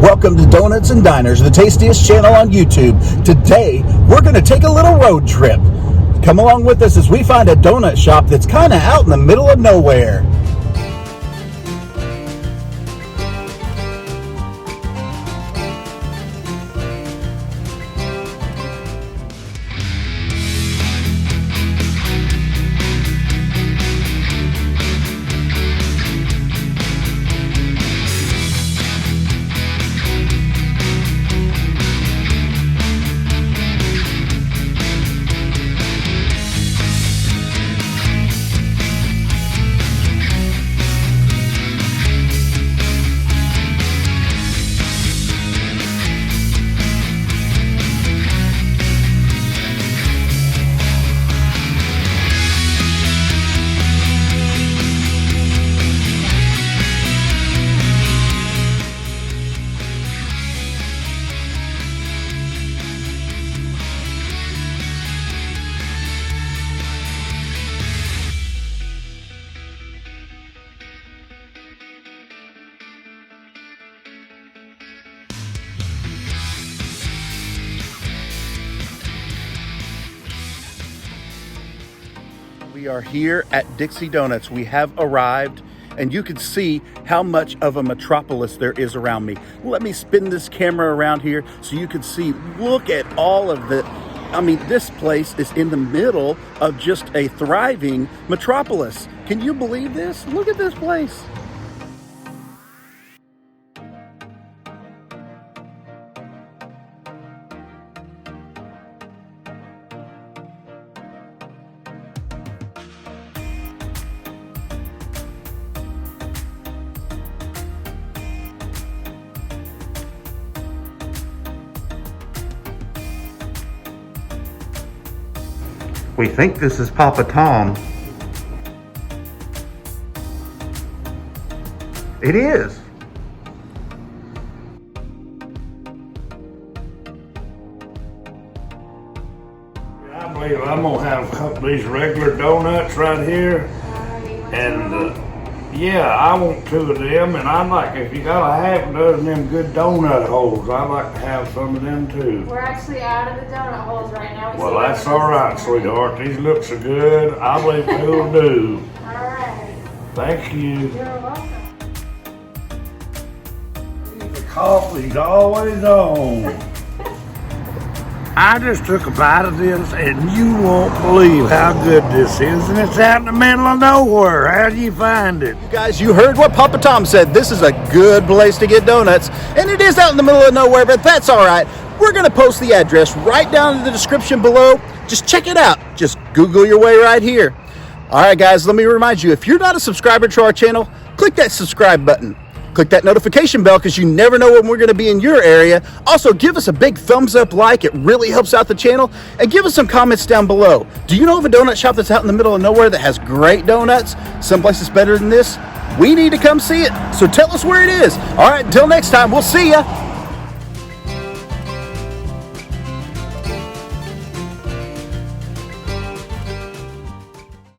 Welcome to Donuts and Diners, the tastiest channel on YouTube. Today, we're going to take a little road trip. Come along with us as we find a donut shop that's kind of out in the middle of nowhere. We are here at Dixie Donuts. We have arrived, and you can see how much of a metropolis there is around me. Let me spin this camera around here so you can see. Look at all of this place is in the middle of just a thriving metropolis. Can you believe this? Look at this place. We think this is Papa Tom. It is. I believe I'm gonna have a couple of these regular donuts right here, and yeah, I want two of them, and I'd like, if you got a half a dozen of them good donut holes, I'd like to have some of them too. We're actually out of the donut holes right now. Well, that's all right, sweetheart. These look so good. I believe they'll do. All right. Thank you. You're welcome. The coffee's always on. I just took a bite of this, and you won't believe how good this is, and it's out in the middle of nowhere. How do you find it? Guys, you heard what Papa Tom said. This is a good place to get donuts, and it is out in the middle of nowhere, but that's all right. We're going to post the address right down in the description below. Just check it out. Just Google your way right here. All right, guys, let me remind you, if you're not a subscriber to our channel, click that subscribe button. Click that notification bell because you never know when we're going to be in your area. Also, give us a big thumbs up like. It really helps out the channel. And give us some comments down below. Do you know of a donut shop that's out in the middle of nowhere that has great donuts? Some places better than this? We need to come see it. So tell us where it is. All right, until next time, we'll see ya.